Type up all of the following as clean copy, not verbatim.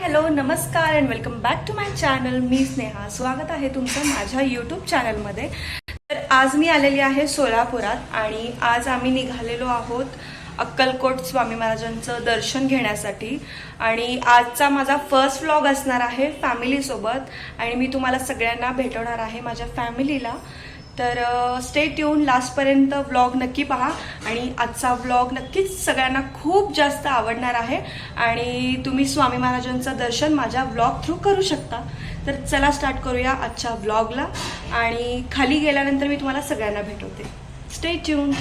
Hello नमस्कार and welcome back to my channel. मी स्नेहा. स्वागत आहे तुमचं माझ्या यूट्यूब चॅनलमध्ये. तर आज मी आलेली आहे सोलापुरात आणि आज आम्ही निघालेलो आहोत अक्कलकोट स्वामी महाराजांचं दर्शन घेण्यासाठी. आणि आजचा माझा फर्स्ट व्लॉग असणार आहे फॅमिलीसोबत आणि मी तुम्हाला सगळ्यांना भेटवणार आहे माझ्या फॅमिलीला. तर स्टे ट्यून, लास्टपर्यंत व्लॉग नक्की पहा आणि आजचा व्लॉग नक्कीच सगळ्यांना खूप जास्त आवडणार आहे आणि तुम्ही स्वामी महाराजांचं दर्शन माझ्या व्लॉग थ्रू करू शकता. तर चला स्टार्ट करूया आजच्या व्लॉगला आणि खाली गेल्यानंतर मी तुम्हाला सगळ्यांना भेटवते. Stay tune.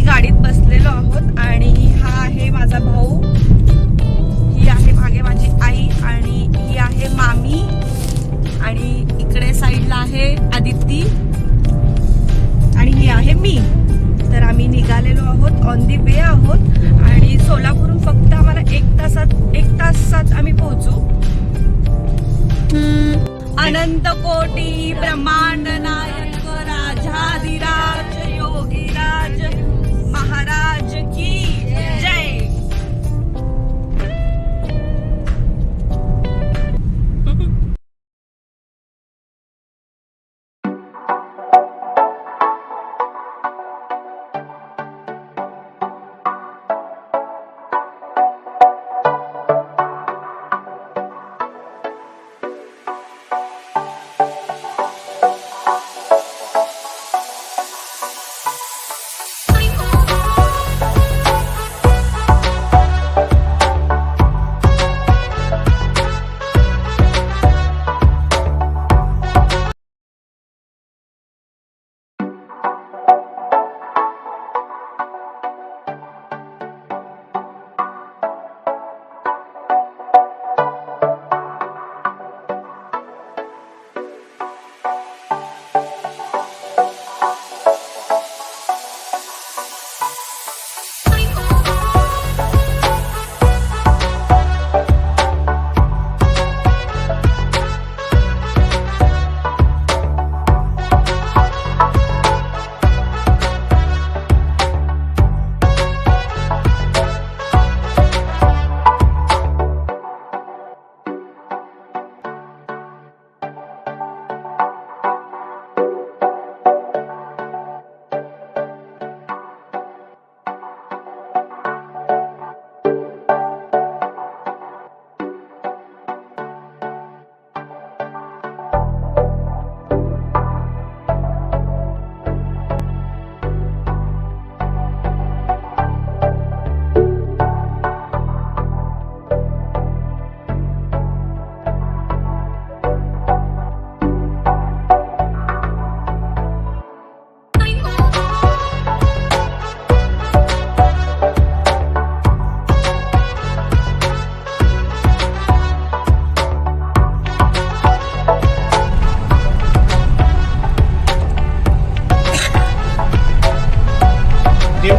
गाडीत बसलेलो आहोत आणि हा आहे माझा भाऊ, ही आहे मागे माझी आई आणि ही आहे मामी आणि इकडे साईडला आहे आदिती आणि ही आहे मी. तर आम्ही निघालेलो आहोत, ऑन दी वे आहोत आणि सोलापूरहून फक्त आम्हाला एक तासात आम्ही पोहोचू. अनंत कोटी ब्रह्मांड नायक राजाधिराज योगीराज महाराज की जय.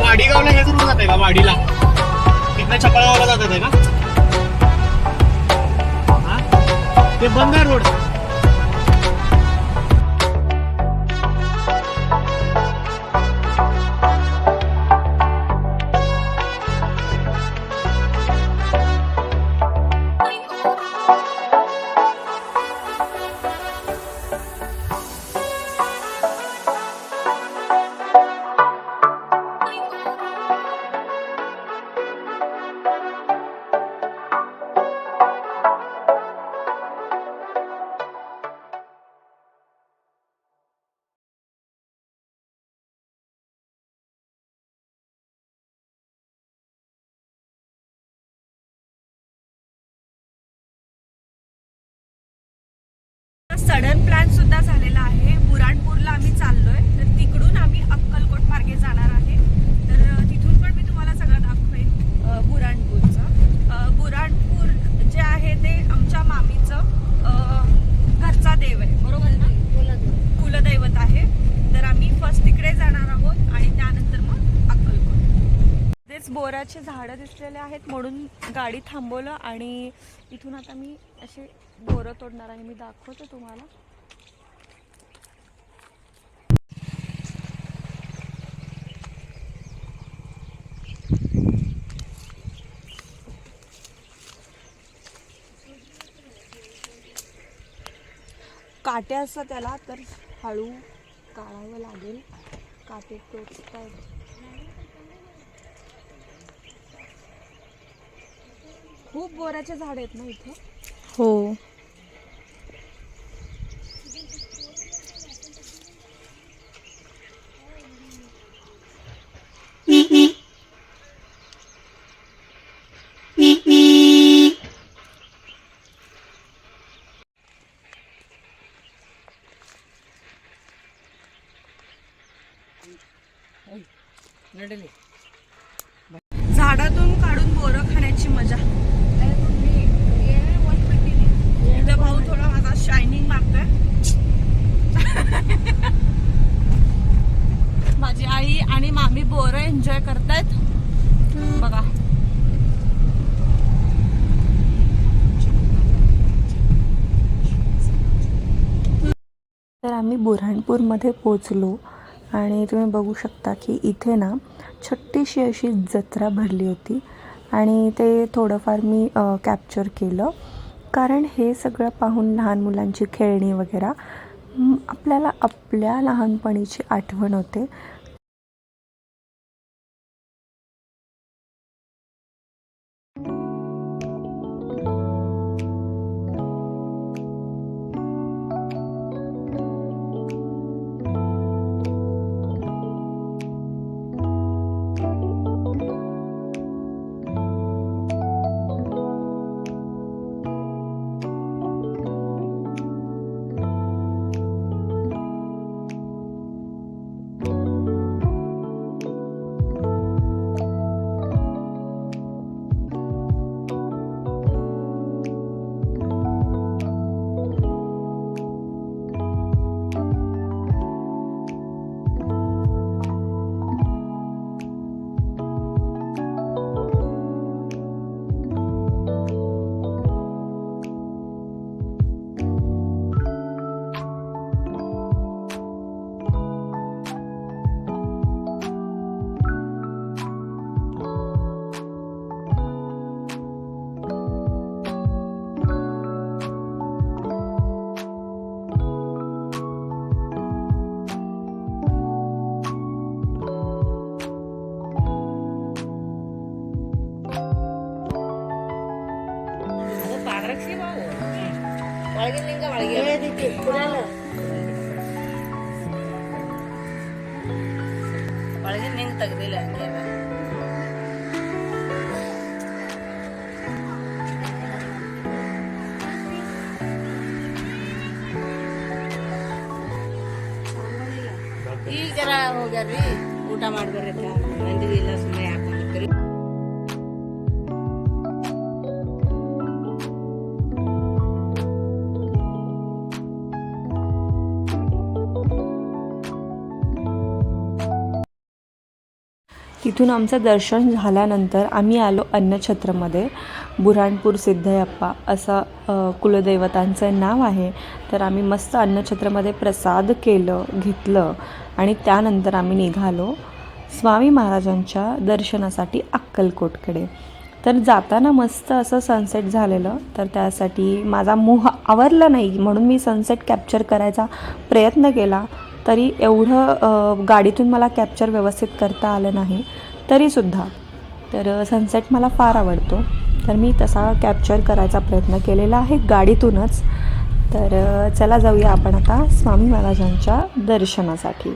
वाडीगावला हेच रोड जाते का? वाडीला तिकडे चपळगावला जातात आहे का? ते बंद आहे रोड. सडन प्लॅन सुद्धा झालेला आहे. बुराणपूरला आम्ही चाललोय, तर तिकडून आम्ही अक्कलकोट मार्गे जाणार आहे. तर तिथून पण मी तुम्हाला सगळं दाखवेन बुराणपूरचं. बुराणपूर जे आहे ते आमच्या मामीचं बोराचे झाडं दिसलेले आहेत म्हणून गाडी थांबवलं आणि इथून आता मी असे बोरं तोडणार आहे. मी दाखवते तुम्हाला. काटे असतात त्याला, तर हळू काढावं लागेल. काटे टोचतायत. खूप बोराचे झाड आहेत ना इथं. हो. झाडातून काढून बोरं खाण्याची मजा. इथं भाऊ थोडा माझा शायनिंग मारतोय. माझी आई आणि मामी बोरं एन्जॉय करतायत बघा. तर आम्ही बुऱ्हाणपूरमध्ये पोचलो आणि तुम्ही बघू शकता की इथे ना छोटीशी अशी जत्रा भरली होती आणि ते थोडंफार मी कॅप्चर केलं, कारण हे सगळं पाहून लहान मुलांची खेळणी वगैरे आपल्याला आपल्या लहानपणीची आठवण होते. ಈ ಜರ ಹೋಗ್ಯಾರ್ರಿ ಊಟ ಮಾಡ್ಬರ್ರಿ ಮಂದಿಗೆ ಇಲ್ಲ ಸುಮ್ಮನೆ ಯಾಕೆ ಮಾಡ್ತೀರಿ. तिथून आमचं दर्शन झाल्यानंतर आम्ही आलो अन्नछत्रमध्ये. बुऱ्हाणपूर सिद्धयप्पा असं कुलदैवतांचं नाव आहे. तर आम्ही मस्त अन्नछत्रमध्ये प्रसाद घेतलं आणि त्यानंतर आम्ही निघालो स्वामी महाराजांच्या दर्शनासाठी अक्कलकोटकडे. तर जाताना मस्त असं सनसेट झालेलं, तर त्यासाठी माझा मोह आवरला नाही म्हणून मी सनसेट कॅप्चर करायचा प्रयत्न केला. तरी एवढं गाडीतून मला कॅप्चर व्यवस्थित करता आलं नाही तरीसुद्धा. तर सनसेट मला फार आवडतो, तर मी तसा कॅप्चर करायचा प्रयत्न केलेला आहे गाडीतूनच. तर चला जाऊया आपण आता स्वामी महाराजांच्या दर्शनासाठी.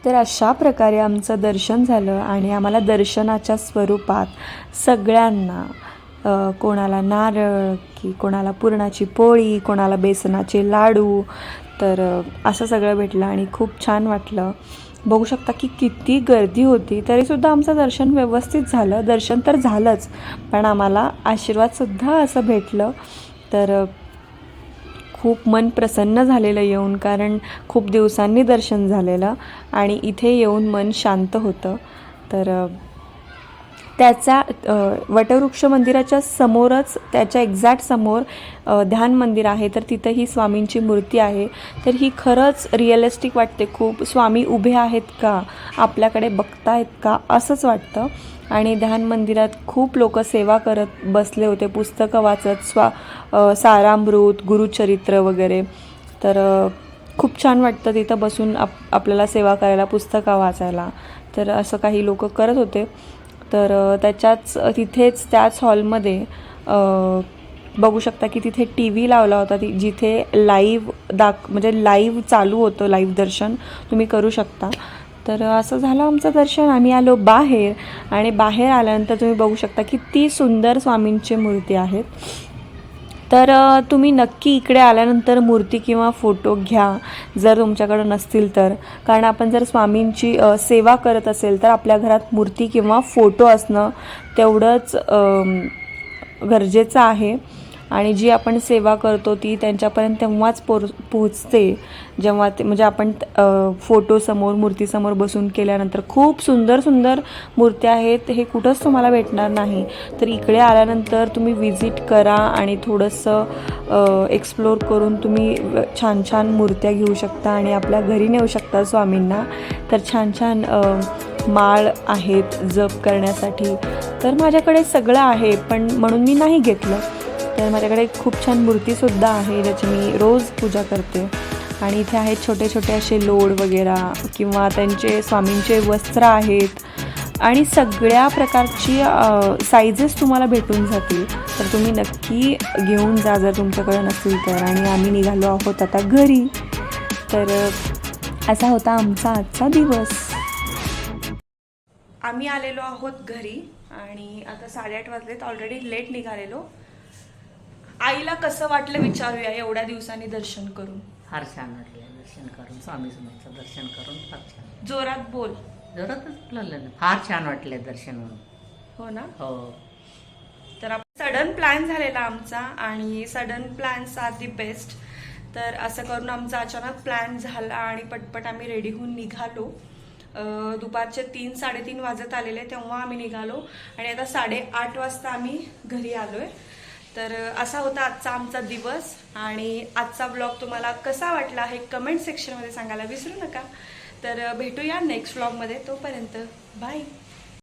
तर अशा प्रकारे आमचं दर्शन झालं आणि आम्हाला दर्शनाच्या स्वरूपात सगळ्यांना कोणाला नारळ की कोणाला पुरणाची पोळी, कोणाला बेसनाचे लाडू, तर असं सगळं भेटलं आणि खूप छान वाटलं. बघू शकता की किती गर्दी होती, तरीसुद्धा आमचं दर्शन व्यवस्थित झालं. दर्शन तर झालंच, पण आम्हाला आशीर्वादसुद्धा असं भेटलं. तर खूप मन प्रसन्न झालेलं येऊन, कारण खूप दिवसांनी दर्शन झालेलं आणि इथे येऊन मन शांत होतं. तर त्याच्या वटवृक्ष मंदिराच्या समोरच, त्याच्या एक्झॅक्ट समोर ध्यान मंदिर आहे. तर तिथंही स्वामींची मूर्ती आहे. तर ही खरंच रिअलिस्टिक वाटते खूप. स्वामी उभे आहेत का, आपल्याकडे बघतायत का, असंच वाटतं. आणि ध्यान मंदिरात खूप लोक सेवा करत बसले होते, पुस्तकं वाचत, सारामृत, गुरुचरित्र वगैरे. तर खूप छान वाटतं तिथं बसून आपल्याला सेवा करायला, पुस्तकं वाचायला. तर असं काही लोक करत होते. तर तिथेच त्याच हॉलमध्ये बघू शकता की तिथे टी व्ही लावला होता, जिथे म्हणजे लाईव्ह चालू होतं, लाईव्ह दर्शन तुम्ही करू शकता. तर असं झालं आमचं दर्शन. आम्ही आलो बाहेर आणि बाहेर आल्यानंतर तुम्ही बघू शकता किती सुंदर स्वामींची मूर्ती आहेत. तर तुम्ही नक्की इकडे आल्यानंतर मूर्ती किंवा फोटो घ्या, जर तुमच्याकडं नसतील तर. कारण आपण जर स्वामींची सेवा करत असेल तर आपल्या घरात मूर्ती किंवा फोटो असणं तेवढंच गरजेचं आहे. आणि जी आपण सेवा करतो ती त्यांच्यापर्यंत तेव्हाच पोहोचते जेव्हा म्हणजे आपण फोटोसमोर, मूर्तीसमोर बसून केल्यानंतर. खूप सुंदर सुंदर मूर्त्या आहेत, हे तुम्हाला भेटणार नाही. तर इकडे आल्यानंतर तुम्ही विजिट करा आणि थोडंसं एक्सप्लोर करून तुम्ही छान छान मूर्त्या घेऊ शकता आणि आपल्या घरी नेऊ शकता स्वामींना. तर छान छान माळ आहेत जप करण्यासाठी. तर माझ्याकडे सगळं आहे, पण म्हणून मी नाही घेतलं. तर माझ्याकडे खूप छान मूर्तीसुद्धा आहे ज्याची मी रोज पूजा करते. आणि इथे आहेत छोटे छोटे असे लोड वगैरे किंवा त्यांचे स्वामींचे वस्त्र आहेत आणि सगळ्या प्रकारची साईजेस तुम्हाला भेटून जातील. तर तुम्ही नक्की घेऊन जा जर तुमच्याकडे नसेल तर. आणि आम्ही निघालो आहोत आता घरी. तर असा होता आमचा आजचा दिवस. आम्ही आलेलो आहोत घरी आणि आता 8:30 वाजलेत, ऑलरेडी लेट निघालेलो. आईला कसं वाटलं विचारूया एवढ्या दिवसांनी दर्शन करून. फार छान वाटलं दर्शन करून, स्वामी समर्थचं दर्शन करून फार छान. जोरात बोल. जोरातच बोललं ना, फार छान वाटलं दर्शन म्हणून. हो ना. हो. तर सडन प्लॅन झालेला आमचा आणि sudden plans are the best. तर असं करून आमचा अचानक प्लॅन झाला आणि पटपट आम्ही रेडी होऊन निघालो. दुपारचे 3-3:30 वाजत आलेले तेव्हा आम्ही निघालो आणि आता 8:30 वाजता आम्ही घरी आलोय. तर असा होता आजचा आमचा दिवस. आणि आजचा ब्लॉग तुम्हाला कसा वाटला हे कमेंट सेक्शनमध्ये सांगायला विसरू नका. तर भेटूया नेक्स्ट ब्लॉगमध्ये. तोपर्यंत बाय.